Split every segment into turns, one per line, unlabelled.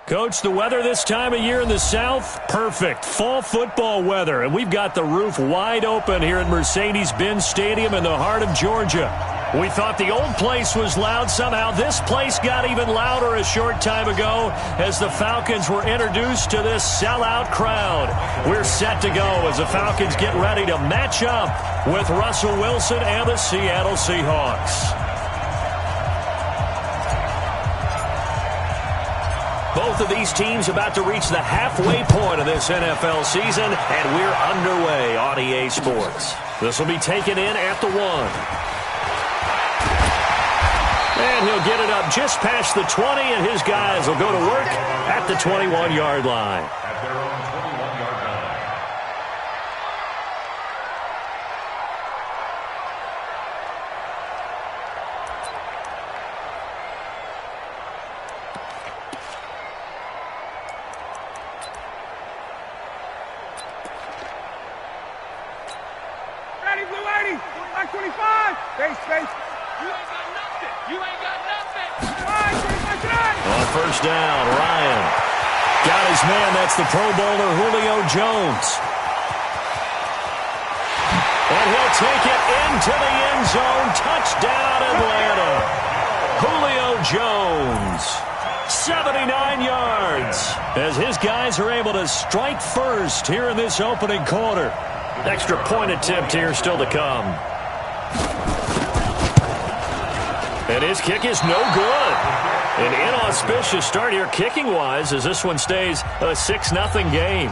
Coach, the weather this time of year in the South, perfect. Fall football weather, and we've got the roof wide open here at Mercedes-Benz Stadium in the heart of Georgia. We thought the old place was loud. Somehow this place got even louder a short time ago as the Falcons were introduced to this sellout crowd. We're set to go as the Falcons get ready to match up with Russell Wilson and the Seattle Seahawks. Both of these teams about to reach the halfway point of this NFL season, and we're underway on EA Sports. This will be taken in at the 1. And he'll get it up just past the 20, and his guys will go to work at the 21-yard line.
At their own 21-yard line.
Ready, blue 80, back 25, space. You ain't got nothing.
On first down, Ryan got his man. That's the Pro Bowler Julio Jones. And he'll take it into the end zone. Touchdown, Atlanta. Julio Jones, 79 yards, as his guys are able to strike first here in this opening quarter. Extra point attempt here still to come. And his kick is no good. An inauspicious start here kicking-wise as this one stays a 6-0 game.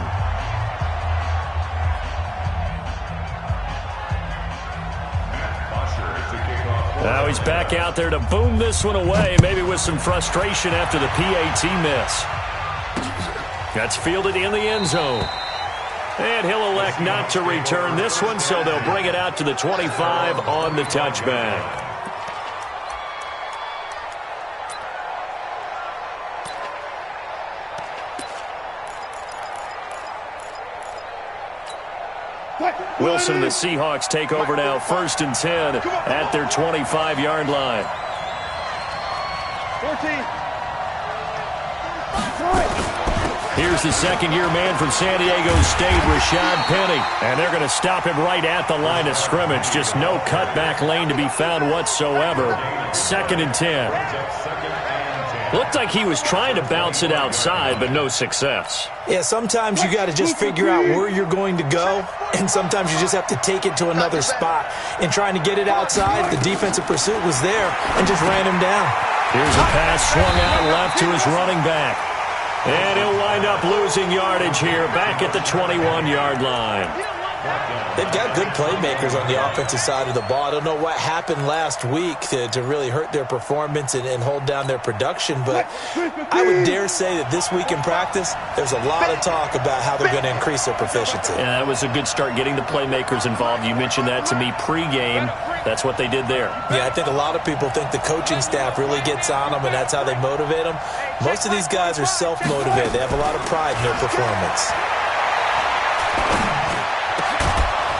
Now he's back out there to boom this one away, maybe with some frustration after the PAT miss. That's fielded in the end zone. And he'll elect not to return this one, so they'll bring it out to the 25 on the touchback. Wilson and the Seahawks take over now, 1st and 10 at their 25-yard line.
14.
Here's the second-year man from San Diego State, Rashad Penny. And they're going to stop him right at the line of scrimmage. Just no cutback lane to be found whatsoever. 2nd and 10. Looked like he was trying to bounce it outside, but no success.
Yeah, sometimes you got to just figure out where you're going to go, and sometimes you just have to take it to another spot. In trying to get it outside, the defensive pursuit was there and just ran him down.
Here's a pass swung out left to his running back. And he'll wind up losing yardage here back at the 21-yard line.
They've got good playmakers on the offensive side of the ball. I don't know what happened last week to really hurt their performance and hold down their production, but I would dare say that this week in practice, there's a lot of talk about how they're going to increase their proficiency.
Yeah, that was a good start getting the playmakers involved. You mentioned that to me pregame. That's what they did there.
Yeah, I think a lot of people think the coaching staff really gets on them, and that's how they motivate them. Most of these guys are self-motivated. They have a lot of pride in their performance.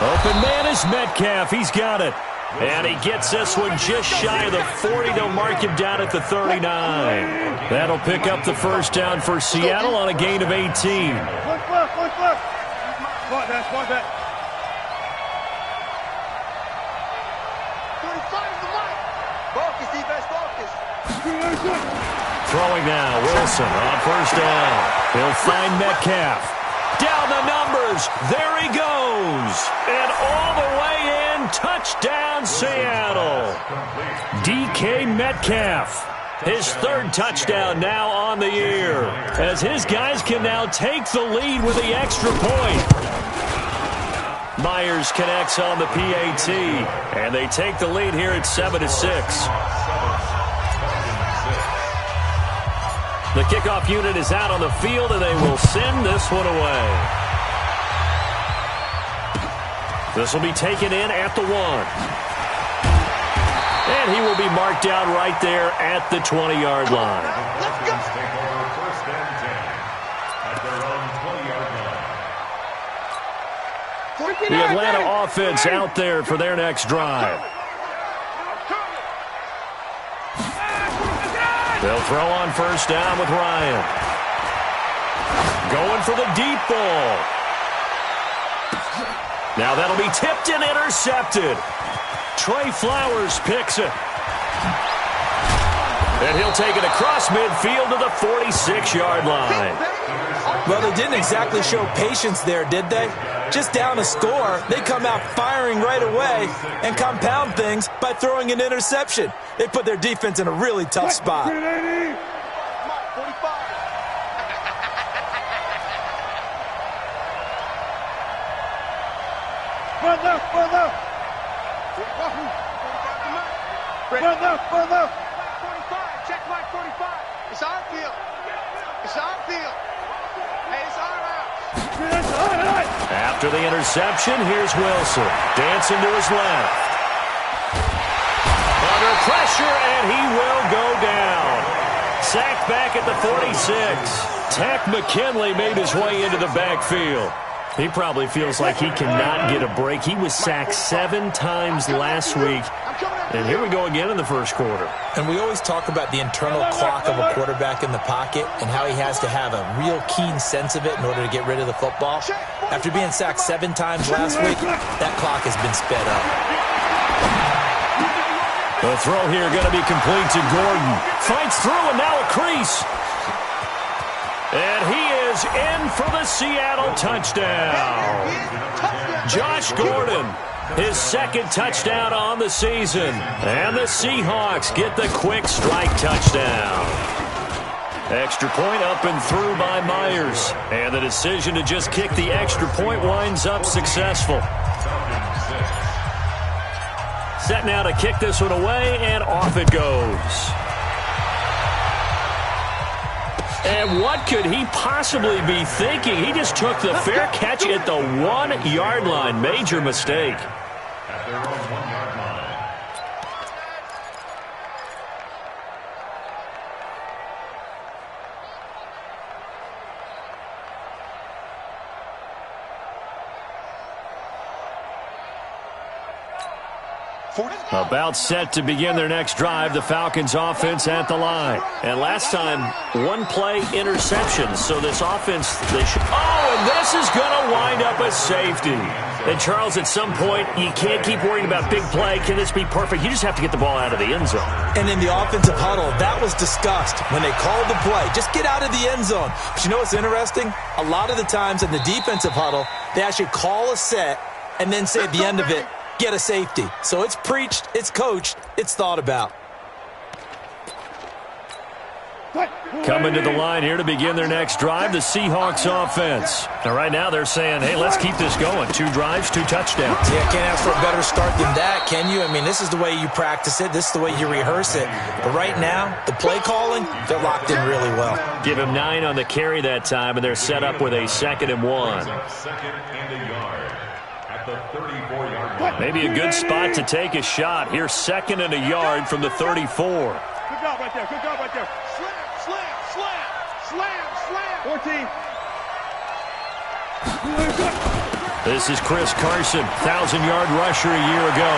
Open man is Metcalf. He's got it. And he gets this one just shy of the 40. They'll mark him down at the 39. That'll pick up the first down for Seattle on a gain of 18.
Look. Spot that.
35 the mark. Focus, defense, focus.
Throwing now, Wilson on first down. He'll find Metcalf. Down the numbers. There he goes. And all the way in. Touchdown, Seattle. DK Metcalf. His 3rd touchdown now on the year, as his guys can now take the lead with the extra point. Myers connects on the PAT, and they take the lead here at 7-6. The kickoff unit is out on the field, and they will send this one away. This will be taken in at the 1. And he will be marked down right there at the 20-yard line.
Take over 1st and 10 at their own 20-yard line.
The Atlanta offense out there for their next drive. They'll throw on first down with Ryan. Going for the deep ball. Now that'll be tipped and intercepted. Trey Flowers picks it. And he'll take it across midfield to the 46-yard line.
Well, they didn't exactly show patience there, did they? Just down a score, they come out firing right away and compound things by throwing an interception. They put their defense in a really tough spot.
Front left, front left. Front left, front left.
45, check Mike 45. It's our field. It's our field. Hey, it's our house.
After the interception, here's Wilson. Dancing to his left. Under pressure, and he will go down. Sacked back at the 46. Tack McKinley made his way into the backfield. He probably feels like he cannot get a break. He was sacked 7 times last week. And here we go again in the first quarter.
And we always talk about the internal clock of a quarterback in the pocket and how he has to have a real keen sense of it in order to get rid of the football. After being sacked 7 times last week, that clock has been sped up.
The throw here going to be complete to Gordon. Fights through and now a crease. And he is in for the Seattle touchdown. Josh Gordon, his second touchdown on the season. And the Seahawks get the quick strike touchdown. Extra point up and through by Myers. And the decision to just kick the extra point winds up successful. Set now to kick this one away, and off it goes. And what could he possibly be thinking? He just took the fair catch at the 1-yard line. Major mistake.
At their own 1-yard line.
About set to begin their next drive, the Falcons offense at the line. And last time, 1-play interception. So this offense, and this is going to wind up a safety. And Charles, at some point, you can't keep worrying about big play. Can this be perfect? You just have to get the ball out of the end zone.
And in the offensive huddle, that was discussed when they called the play. Just get out of the end zone. But you know what's interesting? A lot of the times in the defensive huddle, they actually call a set and then say at the end of it, get a safety. So it's preached, it's coached, it's thought about.
Coming to the line here to begin their next drive, the Seahawks offense. Now, right now they're saying, hey, let's keep this going. 2 drives, 2 touchdowns.
Yeah, can't ask for a better start than that, can you? I mean, this is the way you practice it. This is the way you rehearse it. But right now, the play calling, they're locked in really well.
Give him 9 on the carry that time, and they're set up with a 2nd and 1.
Second and a yard. At the 34-yard line.
Maybe a good spot to take a shot. Here's 2nd and a yard from the 34.
Good job right there. Good job right there. Slam, slam, slam, slam, slam. 14.
This is Chris Carson, 1,000-yard rusher a year ago.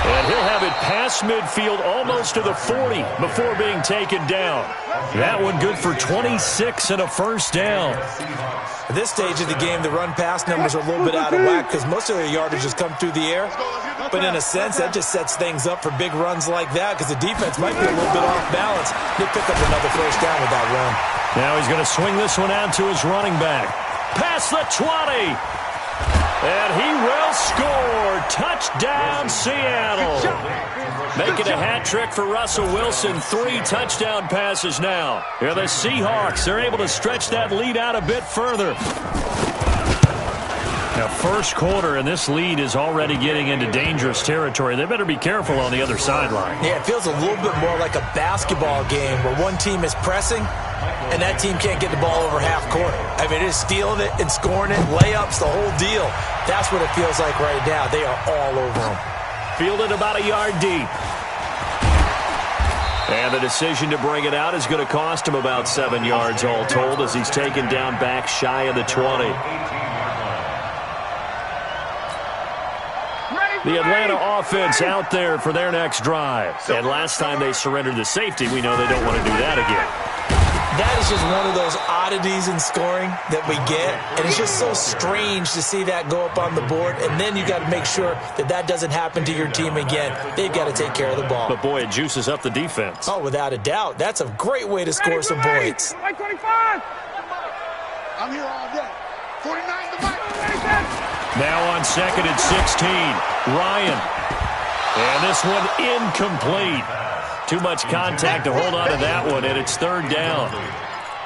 And he'll have it past midfield almost to the 40 before being taken down. That one good for 26 and a first down.
At this stage of the game, the run-pass numbers are a little bit out of whack because most of their yardage has come through the air. But in a sense, that just sets things up for big runs like that because the defense might be a little bit off balance. They pick up another first down with that run.
Now he's going to swing this one out to his running back. Past the 20. And he will score. Touchdown, Seattle. Making a hat trick for Russell Wilson. 3 touchdown passes now. Here the Seahawks. They're able to stretch that lead out a bit further. Now, first quarter, and this lead is already getting into dangerous territory. They better be careful on the other sideline.
Yeah, it feels a little bit more like a basketball game where one team is pressing and that team can't get the ball over half court. I mean, it is stealing it and scoring it, layups, the whole deal. That's what it feels like right now. They are all over them.
Fielded about a yard deep. And the decision to bring it out is going to cost him about 7 yards all told as he's taken down back shy of the 20. The Atlanta offense out there for their next drive. And last time they surrendered the safety, we know they don't want to do that again.
That is just one of those oddities in scoring that we get. And it's just so strange to see that go up on the board. And then you got to make sure that that doesn't happen to your team again. They've got to take care of the ball.
But, boy, it juices up the defense.
Oh, without a doubt. That's a great way to score some points.
Mike 25.
I'm here all day. 49 to Mike.
Now on 2nd and 16, Ryan. And this one incomplete. Too much contact to hold on to that one, and it's 3rd down.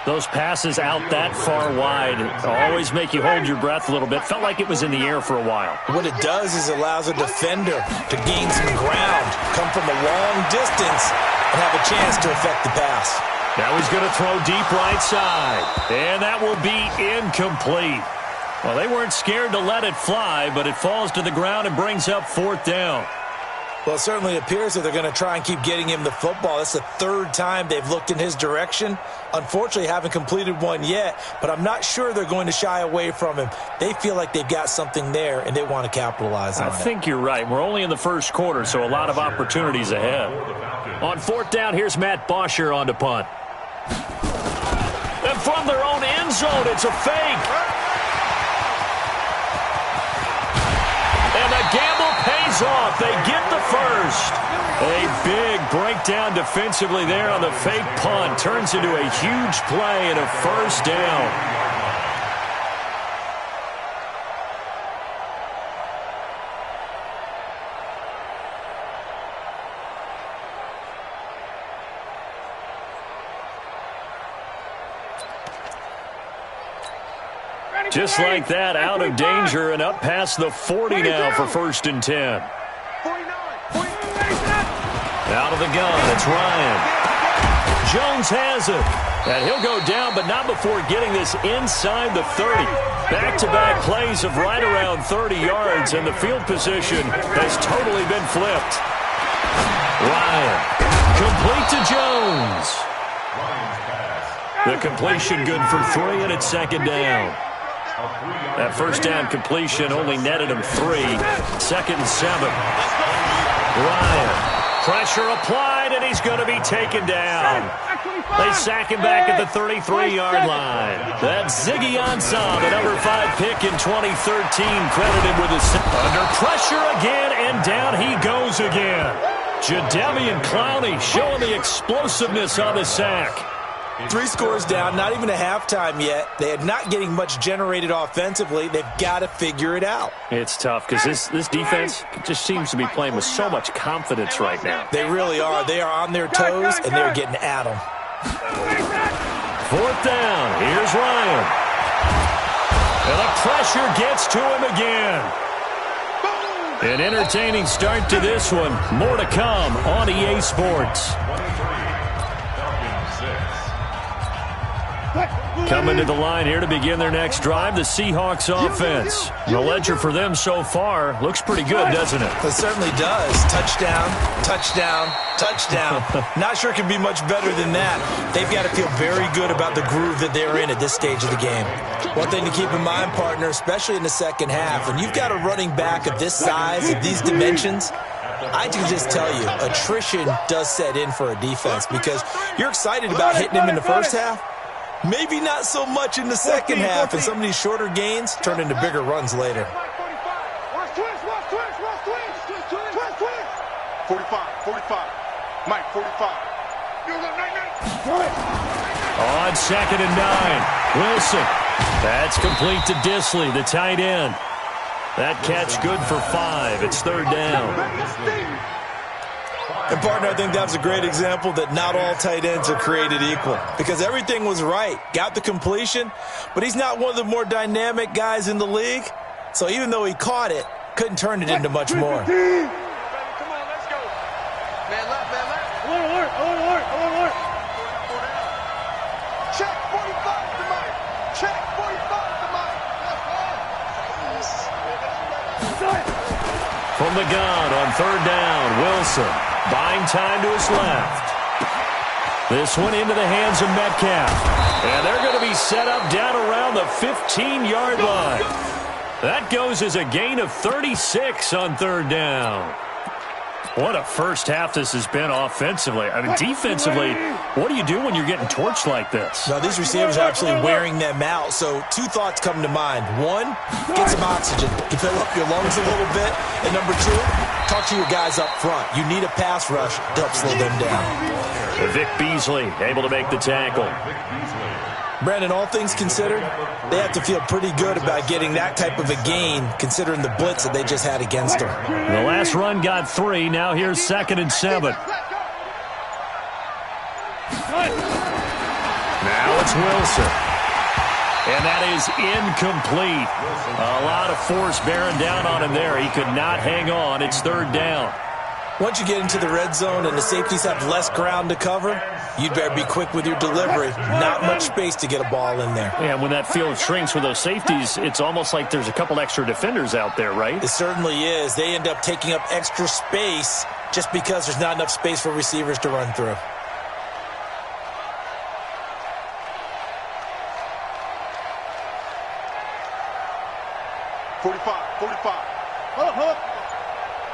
Those passes out that far wide always make you hold your breath a little bit. Felt like it was in the air for a while.
What it does is allows a defender to gain some ground, come from a long distance, and have a chance to affect the pass.
Now he's going to throw deep right side, and that will be incomplete. Well, they weren't scared to let it fly, but it falls to the ground and brings up 4th down.
Well, it certainly appears that they're going to try and keep getting him the football. That's the 3rd time they've looked in his direction. Unfortunately, haven't completed one yet, but I'm not sure they're going to shy away from him. They feel like they've got something there, and they want to capitalize on it.
I think you're right. We're only in the 1st quarter, so a lot of opportunities ahead. On 4th down, here's Matt Bosher on to punt. And from their own end zone, it's a fake. And the gamble pays off. They get the first. A big breakdown defensively there on the fake punt. Turns into a huge play and a 1st down. Just like that, out of danger and up past the 40 now for 1st and 10. Out of the gun, it's Ryan. Jones has it. And he'll go down, but not before getting this inside the 30. Back-to-back plays of right around 30 yards, and the field position has totally been flipped. Ryan, complete to Jones. The completion good for 3, and it's 2nd down. That 1st down completion only netted him 3. 2nd and 7. Ryan, pressure applied, and he's going to be taken down. They sack him back at the 33-yard line. That's Ziggy Ansah, the number 5 pick in 2013, credited with his under pressure again, and down he goes again. Jadeveon Clowney showing the explosiveness on the sack.
3 scores down, not even a halftime yet. They are not getting much generated offensively. They've got to figure it out.
It's tough because this defense just seems to be playing with so much confidence right now.
They really are. They are on their toes, and they're getting at them.
4th down. Here's Ryan. And the pressure gets to him again. An entertaining start to this one. More to come on EA Sports. Coming to the line here to begin their next drive, the Seahawks offense. The ledger for them so far looks pretty good, doesn't it?
It certainly does. Touchdown, touchdown, touchdown. Not sure it can be much better than that. They've got to feel very good about the groove that they're in at this stage of the game. One thing to keep in mind, partner, especially in the second half, when you've got a running back of this size, of these dimensions, I can just tell you, attrition does set in for a defense because you're excited about hitting him in the first half. Maybe not so much in the second half, and some of these shorter gains turn into bigger runs later.
45. Mike, 45.
On 2nd and 9, Wilson. That's complete to Disley, the tight end. That catch good for 5. It's 3rd down.
And, partner, I think that was a great example that not all tight ends are created equal because everything was right. Got the completion, but he's not one of the more dynamic guys in the league. So even though he caught it, couldn't turn it into much more.
Come on, let's go. Man left. Alert. Check 45 to Mike. Check 45 to Mike.
From the gun on 3rd down, Wilson. Buying time to his left. This one into the hands of Metcalf. And they're going to be set up down around the 15-yard line. That goes as a gain of 36 on third down. What a first half this has been offensively. I mean, defensively, what do you do when you're getting torched like this?
Now, these receivers are actually wearing them out, so two thoughts come to mind. One, get some oxygen. You fill up your lungs a little bit. And number two, talk to your guys up front. You need a pass rush to help slow them down.
Vic Beasley able to make the tackle.
Brandon, all things considered, they have to feel pretty good about getting that type of a gain, considering the blitz that they just had against them.
The last run got 3. Now here's 2nd and 7. Now it's Wilson. And that is incomplete. A lot of force bearing down on him there. He could not hang on. It's 3rd down.
Once you get into the red zone and the safeties have less ground to cover, you'd better be quick with your delivery. Not much space to get a ball in there.
Yeah, when that field shrinks with those safeties, it's almost like there's a couple extra defenders out there, right?
It certainly is. They end up taking up extra space just because there's not enough space for receivers to run through.
Hold up.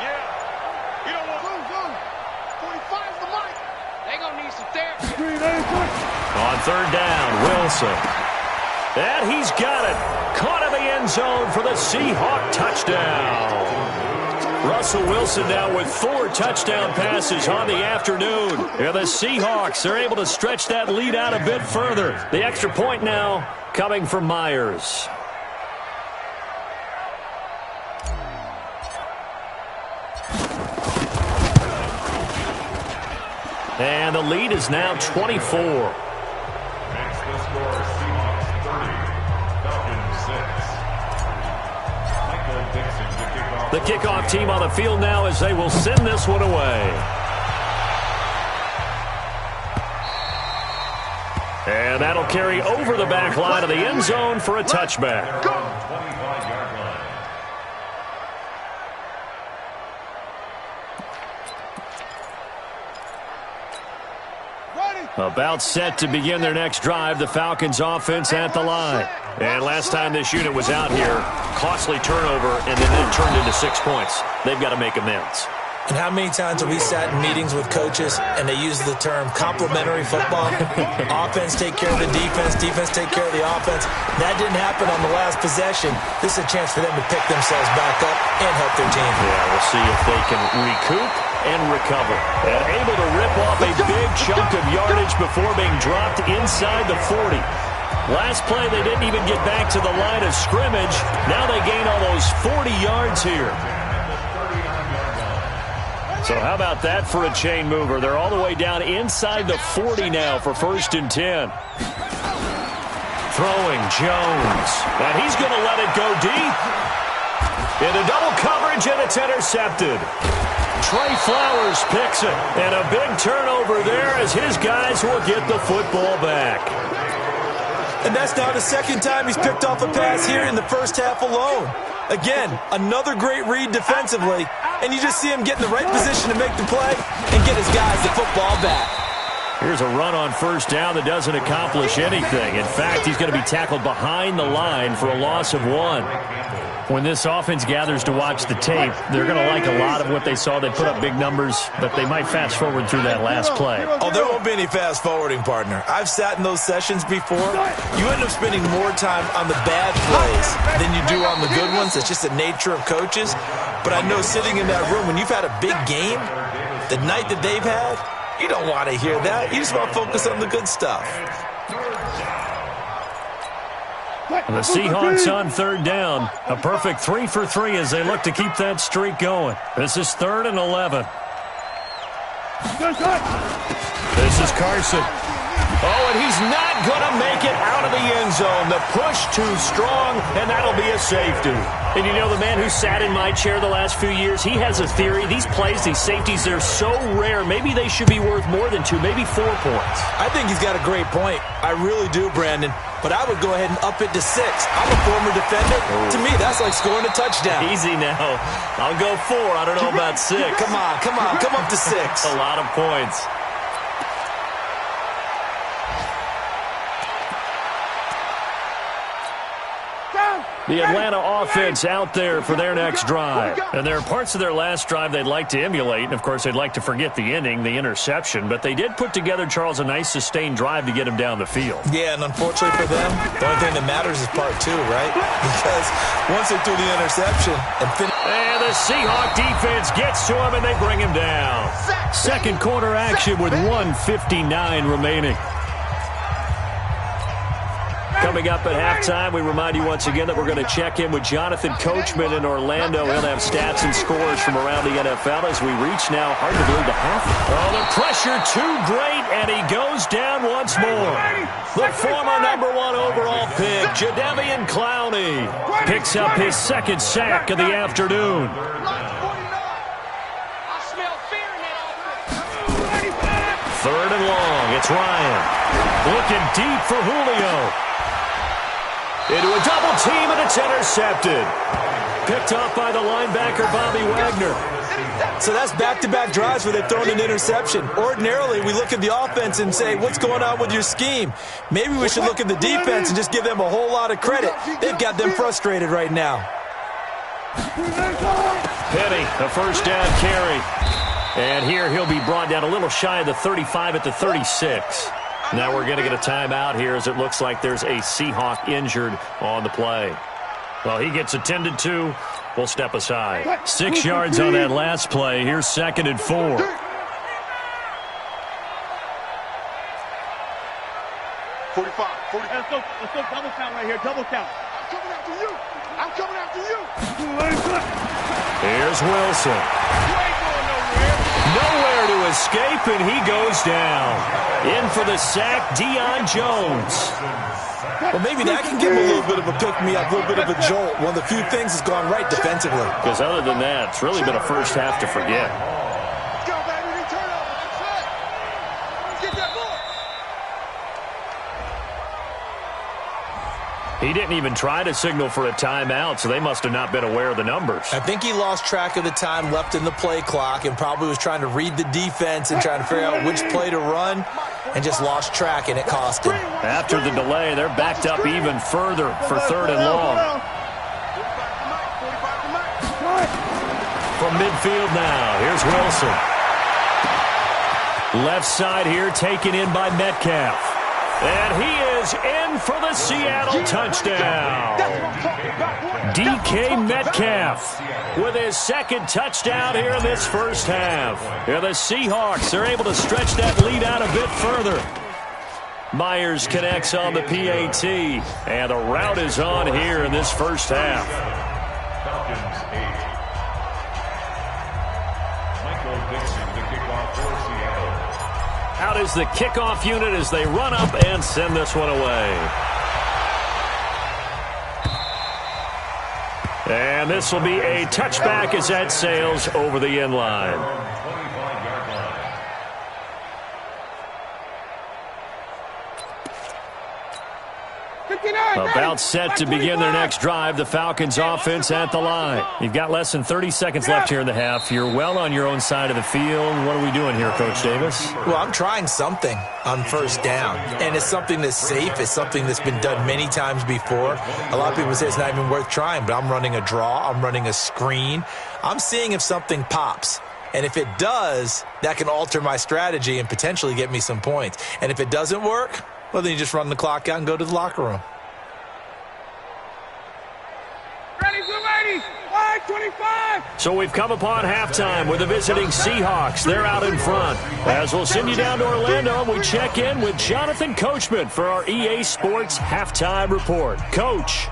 Yeah. You don't want to 45's the mic. They gonna need some therapy.
On 3rd down, Wilson. And he's got it. Caught in the end zone for the Seahawk touchdown. Russell Wilson now with 4 touchdown passes on the afternoon. And the Seahawks are able to stretch that lead out a bit further. The extra point now coming from Myers. And the lead is now 24.
Makes the score Seahawks 30, Falcons 6. Michael Dixon to kick off.
The kickoff team on the field now as they will send this one away. And that'll carry over the back line of the end zone for a touchback.
25-yard line.
About set to begin their next drive, the Falcons offense at the line. And last time this unit was out here, costly turnover, and then it turned into 6 points. They've got to make amends.
And how many times have we sat in meetings with coaches and they use the term complementary football? Offense take care of the defense, defense take care of the offense. That didn't happen on the last possession. This is a chance for them to pick themselves back up and help their team.
Yeah, we'll see if they can recoup and recover. And able to rip off a big chunk of yardage before being dropped inside the 40. Last play, they didn't even get back to the line of scrimmage. Now they gain almost 40 yards here. So how about that for a chain mover? They're all the way down inside the 40 now for 1st and 10. Throwing Jones. And he's going to let it go deep. Into double coverage, and it's intercepted. Trey Flowers picks it. And a big turnover there as his guys will get the football back.
And that's now the 2nd time he's picked off a pass here in the first half alone. Again, another great read defensively, and you just see him get in the right position to make the play and get his guys the football back.
Here's a run on 1st down that doesn't accomplish anything. In fact, he's going to be tackled behind the line for a loss of 1. When this offense gathers to watch the tape, they're going to like a lot of what they saw. They put up big numbers, but they might fast forward through that last play.
Oh, there won't be any fast forwarding, partner. I've sat in those sessions before. You end up spending more time on the bad plays than you do on the good ones. It's just the nature of coaches. But I know sitting in that room, when you've had a big game, the night that they've had, you don't want to hear that. You just want to focus on the good stuff.
The Seahawks on 3rd down. A perfect 3 for 3 as they look to keep that streak going. This is 3rd and 11. This is Carson. Oh, and he's not going to make it out of the end zone. The push too strong, and that'll be a safety. And you know, the man who sat in my chair the last few years, he has a theory. These plays, these safeties, they're so rare. Maybe they should be worth more than 2, maybe 4 points.
I think he's got a great point. I really do, Brandon. But I would go ahead and up it to 6. I'm a former defender. To me, that's like scoring a touchdown.
Easy now. I'll go 4. I don't know about 6.
Come on. Come up to 6.
A lot of points. The Atlanta offense out there for their next drive. And there are parts of their last drive they'd like to emulate. And, of course, they'd like to forget the inning, the interception. But they did put together, Charles, a nice sustained drive to get him down the field.
Yeah, and unfortunately for them, the only thing that matters is part two, right? Because once they threw the interception
and the Seahawk defense gets to him, and they bring him down. Second quarter action with 1:59 remaining. Coming up at halftime, we remind you once again that we're going to check in with Jonathan Coachman in Orlando. He'll have stats and scores from around the NFL as we reach now, hard to believe, the half. Oh, the pressure too great, and he goes down once more. The former #1 overall pick, Jadeveon Clowney, picks up his second sack of the afternoon. Third and long, it's Ryan. Looking deep for Julio. Into a double team, and it's intercepted. Picked off by the linebacker, Bobby Wagner.
So that's back-to-back drives where they've thrown an interception. Ordinarily, we look at the offense and say, what's going on with your scheme? Maybe we should look at the defense and just give them a whole lot of credit. They've got them frustrated right now.
Penny, a first down carry. And here he'll be brought down a little shy of the 35 at the 36. Now we're going to get a timeout here as it looks like there's a Seahawk injured on the play. Well, he gets attended to. We'll step aside. 6 yards on that last play. Here's 2nd and 4.
45. Let's go double count right here. Double count. I'm coming after you.
Here's Wilson.
You ain't going nowhere.
Nowhere to escape, and he goes down. In for the sack, Deion Jones.
Well, maybe that can give him a little bit of a pick-me-up, a little bit of a jolt. One of the few things that's gone right defensively.
Because other than that, it's really been a first half to forget.
Let's go, baby. Return over. That's it. Get that ball.
He didn't even try to signal for a timeout, so they must have not been aware of the numbers.
I think he lost track of the time left in the play clock and probably was trying to read the defense and trying to figure out which play to run and just lost track, and it cost him.
After the delay, they're backed up even further for 3rd and long. From midfield now, here's Wilson. Left side here taken in by Metcalf. And he is in for the Seattle touchdown. DK Metcalf with his 2nd touchdown here in this first half. Here the Seahawks are able to stretch that lead out a bit further. Myers connects on the PAT, and the route is on here in this first half.
Falcons 8. Michael Dixon, the kickoff for Seattle.
Out is the kickoff unit as they run up and send this one away. And this will be a touchback as that sails over the end line. About set to begin their next drive. The Falcons offense at the line. You've got less than 30 seconds left here in the half. You're well on your own side of the field. What are we doing here, Coach Davis?
Well, I'm trying something on first down, and it's something that's safe. It's something that's been done many times before. A lot of people say it's not even worth trying, but I'm running a draw. I'm running a screen. I'm seeing if something pops. And if it does, that can alter my strategy and potentially get me some points. And if it doesn't work, well, then you just run the clock out and go to the locker room.
Ready, 25.
So we've come upon halftime with the visiting Seahawks. They're out in front. As we'll send you down to Orlando, we check in with Jonathan Coachman for our EA Sports Halftime Report. Coach.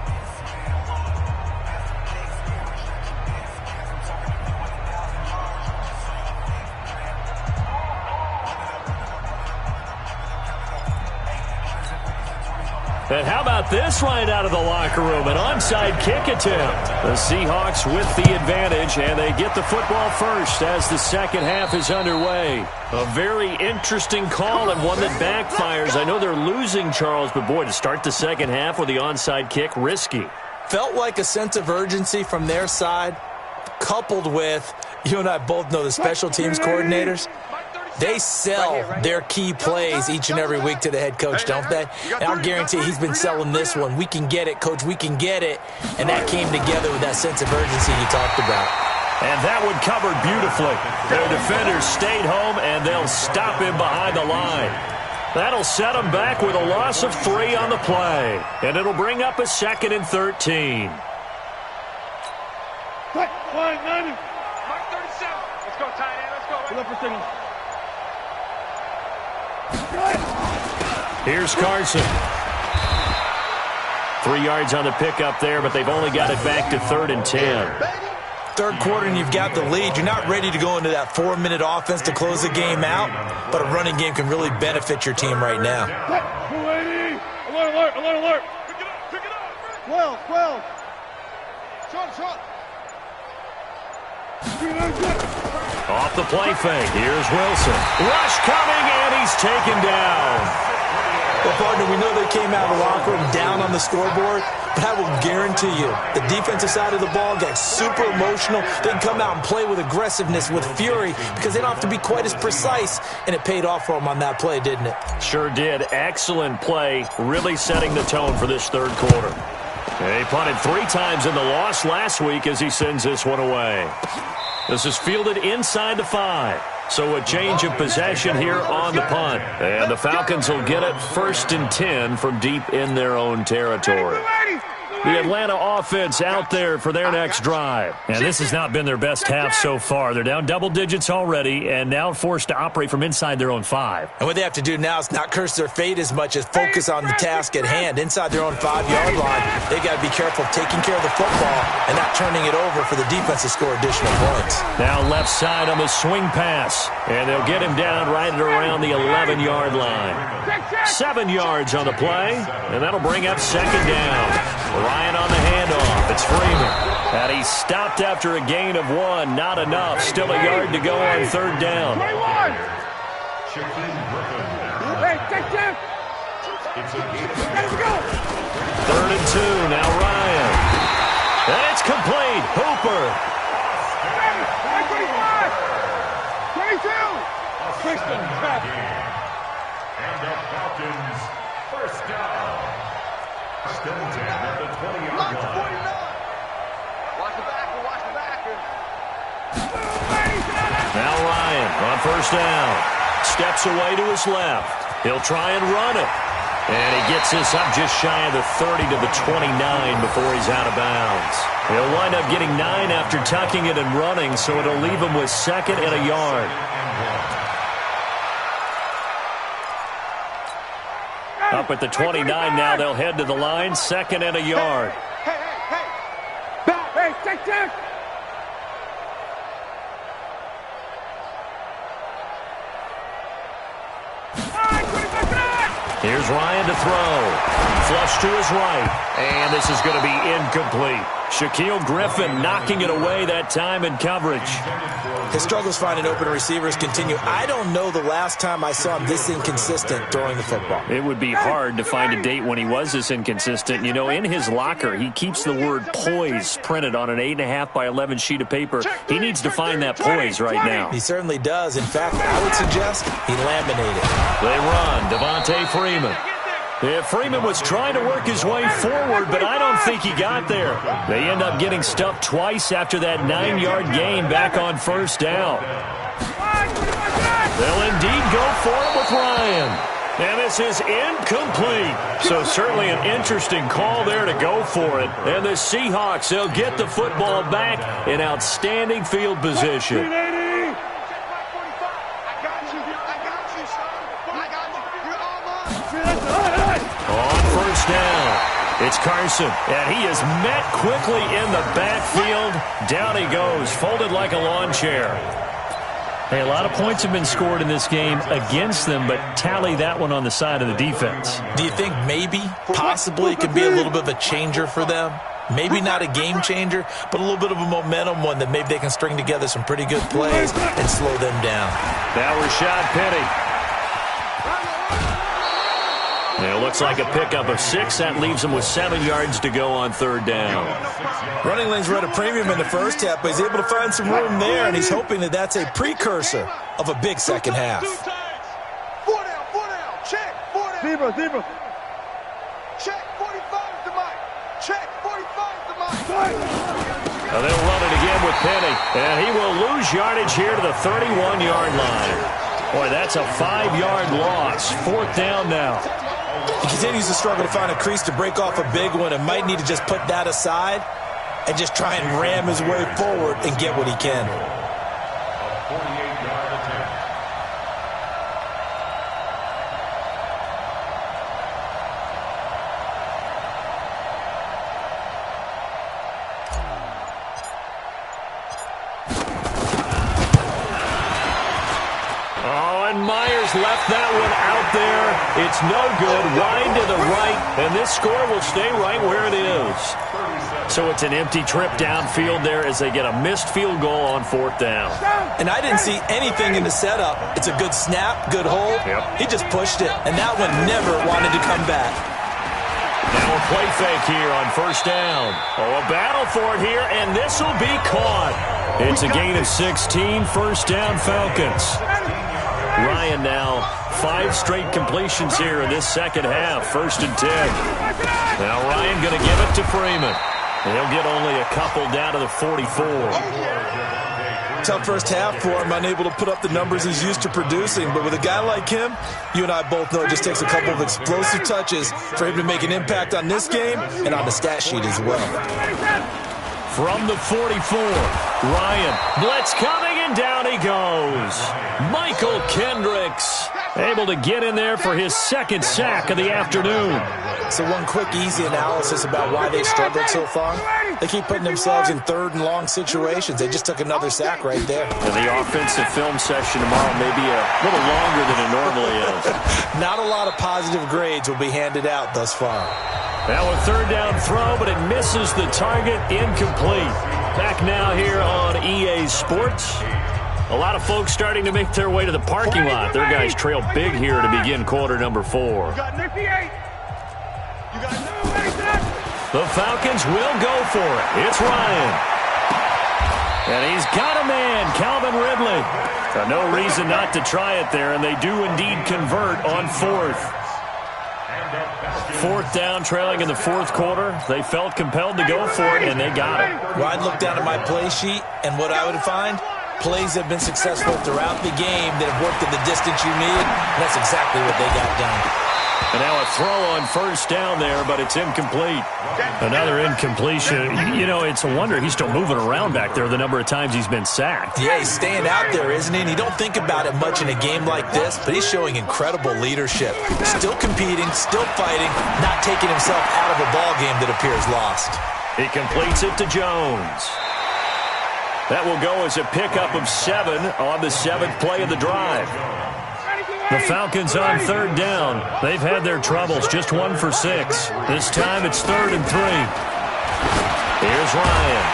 And how about this right out of the locker room? An onside kick attempt. The Seahawks with the advantage, and they get the football first as the second half is underway. A very interesting call and one that backfires. I know they're losing, Charles, but boy, to start the second half with the onside kick, risky.
Felt like a sense of urgency from their side, coupled with, you and I both know the special teams coordinators. They sell their key plays each and every week to the head coach, don't they? And I'll guarantee he's been selling this one. We can get it, coach, we can get it. And that came together with that sense of urgency you talked about.
And that one covered beautifully. Their defenders stayed home, and they'll stop him behind the line. That'll set them back with a loss of 3 on the play. And it'll bring up a 2nd and 13.
Mark 37.
Let's go, tight end. Let's go.
Pull up for signal.
Here's Carson. 3 yards on the pickup there, but they've only got it back to 3rd and 10.
Third quarter and you've got the lead. You're not ready to go into that 4-minute offense to close the game out, but a running game can really benefit your team right now.
280. Alert, alert, alert, alert. Pick it up. 12, 12. Short.
Off the play fake. Here's Wilson. Rush coming, and he's taken down.
Well, partner, we know they came out of the locker room down on the scoreboard, but I will guarantee you the defensive side of the ball got super emotional. They can come out and play with aggressiveness, with fury, because they don't have to be quite as precise, and it paid off for them on that play, didn't it?
Sure did. Excellent play, really setting the tone for this third quarter. He punted 3 times in the loss last week as he sends this one away. This is fielded inside the 5. So a change of possession here on the punt. And the Falcons will get it 1st and 10 from deep in their own territory. The Atlanta offense out there for their next drive. And this has not been their best half so far. They're down double digits already and now forced to operate from inside their own 5.
And what they have to do now is not curse their fate as much as focus on the task at hand. Inside their own 5-yard line, they got to be careful of taking care of the football and not turning it over for the defense to score additional points.
Now left side on the swing pass. And they'll get him down right at around the 11-yard line. 7 yards on the play, and that'll bring up 2nd down. Ryan on the handoff. It's Freeman. And he stopped after a gain of 1. Not enough. Still a yard to go on 3rd down.
21. Hey, take that. Let's go.
3rd and 2. Now Ryan. And it's complete. Hooper.
22.
And the Falcons first down. Stilton at the 20-yard line.
Watch the backer.
Now Ryan on 1st down. Steps away to his left. He'll try and run it. And he gets this up just shy of the 30 to the 29 before he's out of bounds. He'll wind up getting 9 after tucking it and running, so it'll leave him with 2nd and a yard. Up at the 29 now, they'll head to the line, 2nd and a yard.
Hey. Back. Hey, take that.
Here's Ryan to throw. Flush to his right. And this is going to be incomplete. Shaquille Griffin knocking it away that time in coverage.
His struggles finding open receivers continue. I don't know the last time I saw him this inconsistent throwing the football.
It would be hard to find a date when he was this inconsistent. You know, in his locker, he keeps the word poise printed on an 8.5 by 11 sheet of paper. He needs to find that poise right now.
He certainly does. In fact, I would suggest he laminated.
They run. Devontae Freeman. Yeah, Freeman was trying to work his way forward, but I don't think he got there. They end up getting stuffed twice after that 9-yard gain back on 1st down. They'll indeed go for it with Ryan. And this is incomplete. So certainly an interesting call there to go for it. And the Seahawks, they'll get the football back in outstanding field position. On 1st down, it's Carson, and he is met quickly in the backfield. Down he goes, folded like a lawn chair. Hey, a lot of points have been scored in this game against them, but tally that one on the side of the defense.
Do you think maybe, possibly, it could be a little bit of a changer for them? Maybe not a game changer, but a little bit of a momentum one that maybe they can string together some pretty good plays and slow them down.
Now Rashad Penny. It looks like a pickup of 6. That leaves him with 7 yards to go on third down.
Running lanes were at a premium in the first half, but he's able to find some room there, and he's hoping that that's a precursor of a big second half.
4 down, check, 4 down. Zebra. Check, 45 is the mic. Check, 45 is the mic.
They'll run it again with Penny, and he will lose yardage here to the 31-yard line. Boy, that's a 5-yard loss. 4th down now.
He continues to struggle to find a crease to break off a big one and might need to just put that aside and just try and ram his way forward and get what he can.
A 48-yard attempt.
Myers left that one out there. It's no good. Wide to the right, and this score will stay right where it is. So it's an empty trip downfield there as they get a missed field goal on 4th down.
And I didn't see anything in the setup. It's a good snap, good hold.
Yep.
He just pushed it, and that one never wanted to come back.
Now a play fake here on 1st down. Oh, a battle for it here, and this will be caught. It's a gain of 16, 1st down Falcons. Ryan now 5 straight completions here in this second half. 1st and 10. Now Ryan going to give it to Freeman. And he'll get only a couple down to the 44.
Tough first half for him, unable to put up the numbers he's used to producing. But with a guy like him, you and I both know it just takes a couple of explosive touches for him to make an impact on this game and on the stat sheet as well.
From the 44, Ryan, blitz coming, and down he goes. Michael Kendricks able to get in there for his 2nd sack of the afternoon.
So one quick, easy analysis about why they struggled so far. They keep putting themselves in 3rd and long situations. They just took another sack right there.
And the offensive film session tomorrow may be a little longer than it normally is.
Not a lot of positive grades will be handed out thus far.
Now a 3rd down throw, but it misses the target, incomplete. Back now here on EA Sports. A lot of folks starting to make their way to the parking lot. Their guys trail big here to begin quarter number 4. The Falcons will go for it. It's Ryan. And he's got a man, Calvin Ridley. No reason not to try it there, and they do indeed convert on 4th. 4th down, trailing in the 4th quarter. They felt compelled to go for it, and they got it.
Well, I'd look down at my play sheet, and what I would find, plays have been successful throughout the game that have worked at the distance you needed. That's exactly what they got done.
And now a throw on 1st down there, but it's incomplete. Another incompletion. You know, it's a wonder he's still moving around back there the number of times he's been sacked.
Yeah, he's staying out there, isn't he? And you don't think about it much in a game like this, but he's showing incredible leadership. Still competing, still fighting, not taking himself out of a ball game that appears lost.
He completes it to Jones. That will go as a pickup of 7 on the 7th play of the drive. The Falcons on 3rd down. They've had their troubles, just 1 for 6. This time it's 3rd and 3. Here's Ryan.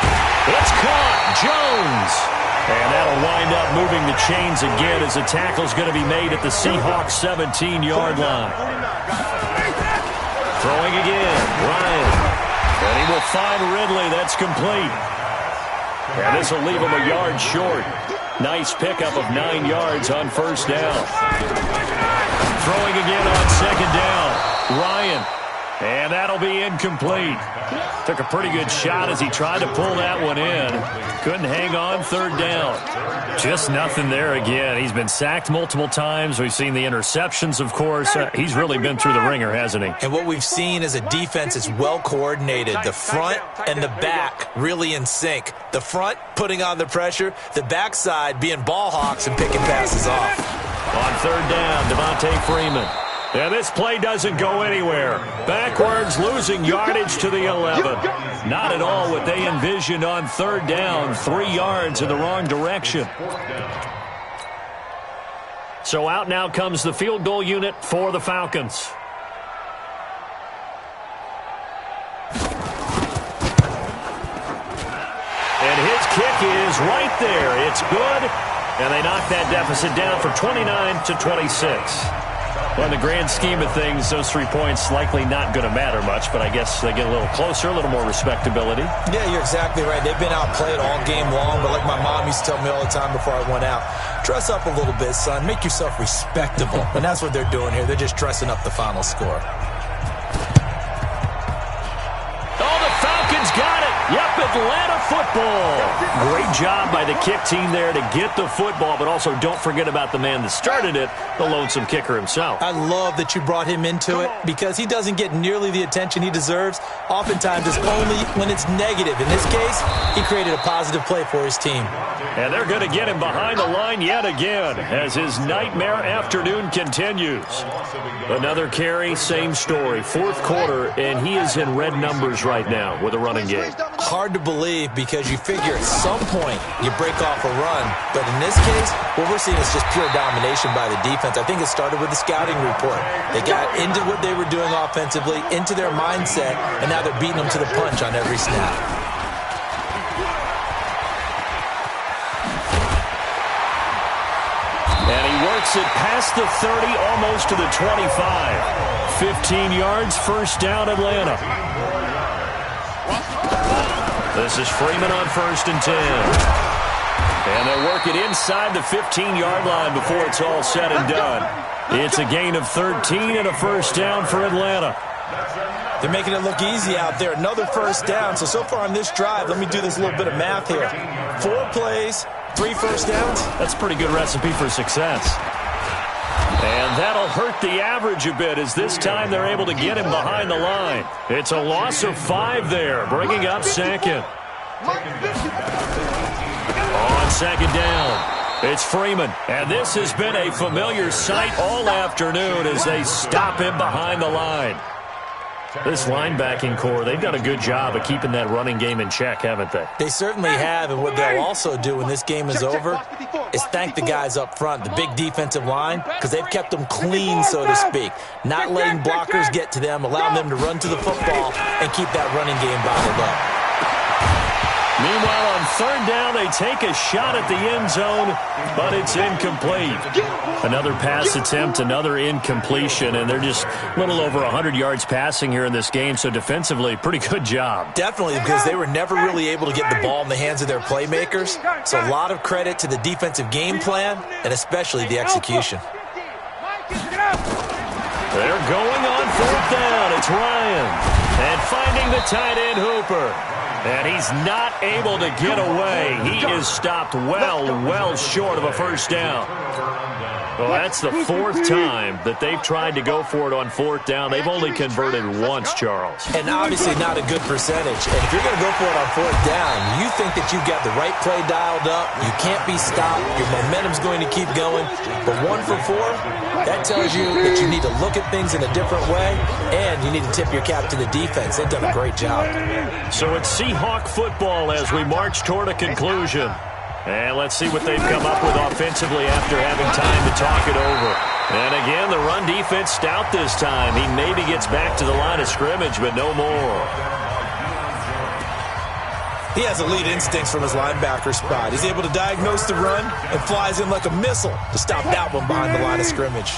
It's caught. Jones. And that'll wind up moving the chains again as the tackle's going to be made at the Seahawks 17-yard line. Throwing again. Ryan. And he will find Ridley. That's complete. And this will leave him a yard short. Nice pickup of 9 yards on 1st down. Throwing again on 2nd down. Ryan. And that'll be incomplete. Took a pretty good shot as he tried to pull that one in. Couldn't hang on 3rd down. Just nothing there again. He's been sacked multiple times. We've seen the interceptions, of course. He's really been through the ringer, hasn't he?
And what we've seen is a defense that's well coordinated. The front and the back really in sync. The front putting on the pressure. The backside being ball hawks and picking passes off.
On 3rd down, Devontae Freeman. And this play doesn't go anywhere. Backwards, losing yardage to the 11. Not at all what they envisioned on 3rd down. 3 yards in the wrong direction. So out now comes the field goal unit for the Falcons. And his kick is right there. It's good. And they knock that deficit down for 29-26. Well, in the grand scheme of things, those 3 points likely not going to matter much, but I guess they get a little closer, a little more respectability.
Yeah, you're exactly right. They've been outplayed all game long, but like my mom used to tell me all the time before I went out, dress up a little bit, son. Make yourself respectable. And that's what they're doing here. They're just dressing up the final score.
Oh, the Falcons got it. Yep, Atlanta football. Great job by the kick team there to get the football, but also don't forget about the man that started it, the lonesome kicker himself.
I love that you brought him into it because he doesn't get nearly the attention he deserves. Oftentimes, it's only when it's negative. In this case, he created a positive play for his team.
And they're going to get him behind the line yet again as his nightmare afternoon continues. Another carry, same story. Fourth quarter, and he is in red numbers right now with a running game.
Hard to believe because you figure at some point you break off a run. But in this case, what we're seeing is just pure domination by the defense. I think it started with the scouting report. They got into what they were doing offensively, into their mindset, and now they're beating them to the punch on every snap.
And he works it past the 30, almost to the 25. 15 yards, first down, Atlanta. This is Freeman on 1st and 10. And they'll work it inside the 15-yard line before it's all said and done. It's a gain of 13 and a first down for Atlanta.
They're making it look easy out there. Another first down. So far on this drive, let me do this little bit of math here. 4 plays, 3 first downs.
That's a pretty good recipe for success. And that'll hurt the average a bit as this time they're able to get him behind the line. It's a loss of 5 there, bringing up second. On second down, it's Freeman. And this has been a familiar sight all afternoon as they stop him behind the line. This linebacking core, they've done a good job of keeping that running game in check, haven't they?
They certainly have, and what they'll also do when this game is over is thank the guys up front, the big defensive line, because they've kept them clean, so to speak. Not letting blockers get to them, allowing them to run to the football and keep that running game bottled up.
Meanwhile, on third down, they take a shot at the end zone, but it's incomplete. Another pass attempt, another incompletion, and they're just a little over 100 yards passing here in this game, so defensively, pretty good job.
Definitely, because they were never really able to get the ball in the hands of their playmakers, so a lot of credit to the defensive game plan and especially the execution.
They're going on fourth down. It's Ryan. And finding the tight end Hooper. And he's not able to get away. He is stopped well short of a first down. Well, that's the 4th time that they've tried to go for it on fourth down. They've only converted once, Charles.
And obviously not a good percentage. And if you're going to go for it on fourth down, you think that you've got the right play dialed up. You can't be stopped. Your momentum's going to keep going. But 1 for 4, that tells you that you need to look at things in a different way, and you need to tip your cap to the defense. They've done a great job.
So it's Seahawk football as we march toward a conclusion. And let's see what they've come up with offensively after having time to talk it over. And again, the run defense stout this time. He maybe gets back to the line of scrimmage, but no more.
He has elite instincts from his linebacker spot. He's able to diagnose the run and flies in like a missile to stop that one behind the line of scrimmage.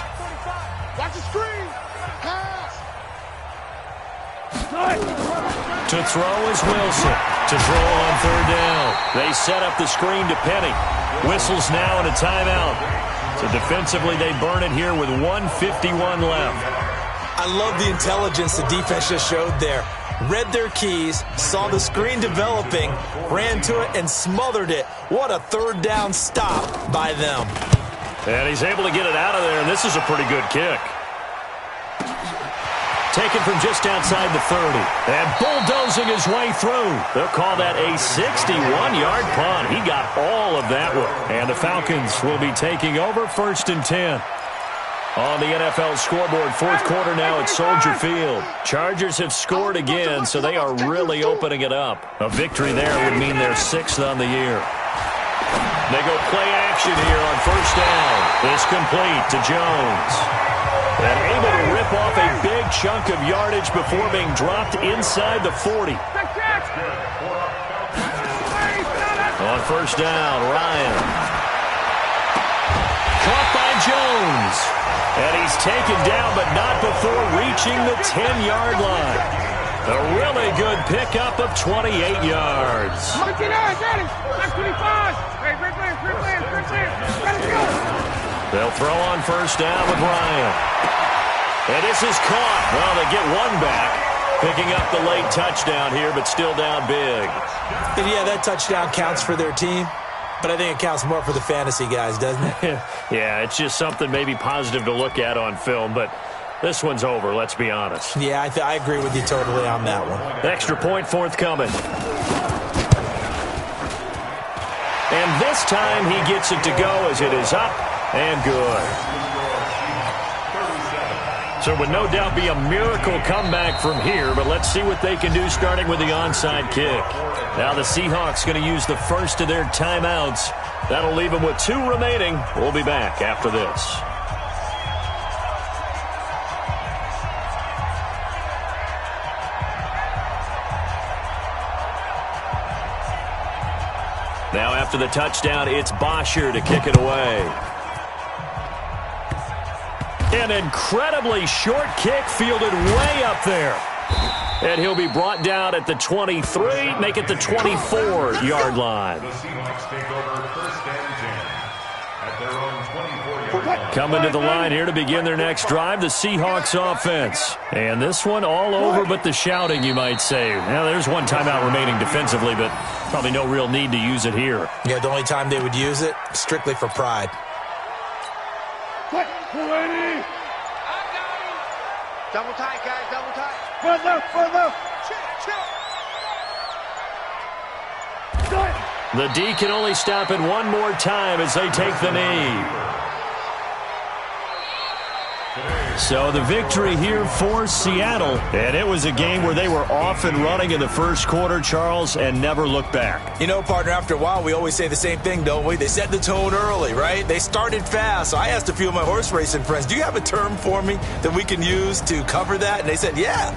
Watch the screen. Pass.
To throw is Wilson. To throw on third down. They set up the screen to Penny. Whistles now and a timeout. So defensively, they burn it here with 1:51 left.
I love the intelligence the defense just showed there. Read their keys, saw the screen developing, ran to it, and smothered it. What a third down stop by them.
And he's able to get it out of there, and this is a pretty good kick. Taken from just outside the 30. And bulldozing his way through. They'll call that a 61-yard punt. He got all of that one. And the Falcons will be taking over 1st and 10. On the NFL scoreboard, fourth quarter now at Soldier Field. Chargers have scored again, so they are really opening it up. A victory there would mean they're 6th on the year. They go play action here on first down. It's complete to Jones. And able to rip off a big chunk of yardage before being dropped inside the 40. On first down, Ryan. Caught by Jones. And he's taken down, but not before reaching the 10-yard line. A really good pickup of 28 yards. They'll throw on first down with Ryan. And this is caught. Well, they get one back. Picking up the late touchdown here, but still down big.
And yeah, that touchdown counts for their team, but I think it counts more for the fantasy guys, doesn't it?
Yeah, it's just something maybe positive to look at on film, but this one's over, let's be honest.
Yeah, I agree with you totally on that one.
Extra point forthcoming. And this time he gets it to go as it is up and good. So would no doubt be a miracle comeback from here, but let's see what they can do starting with the onside kick. Now the Seahawks going to use the first of their timeouts. That'll leave them with 2 remaining. We'll be back after this. Now after the touchdown, it's Bosher to kick it away. An incredibly short kick fielded way up there. And he'll be brought down at the 23, make it the 24-yard line.
The Seahawks take over first and 10 at their own 24-yard line.
Coming to the line here to begin their next drive, the Seahawks offense. And this one all over but the shouting, you might say. Now, there's one timeout remaining defensively, but probably no real need to use it here.
Yeah, the only time they would use it, strictly for pride.
Double tight, guys, double tight. Further. Check.
The D can only stop it one more time as they take the knee. So the victory here for Seattle. And it was a game where they were off and running in the first quarter, Charles, and never looked back.
You know, partner, after a while, we always say the same thing, don't we? They set the tone early, right? They started fast. So I asked a few of my horse racing friends, do you have a term for me that we can use to cover that? And they said, yeah,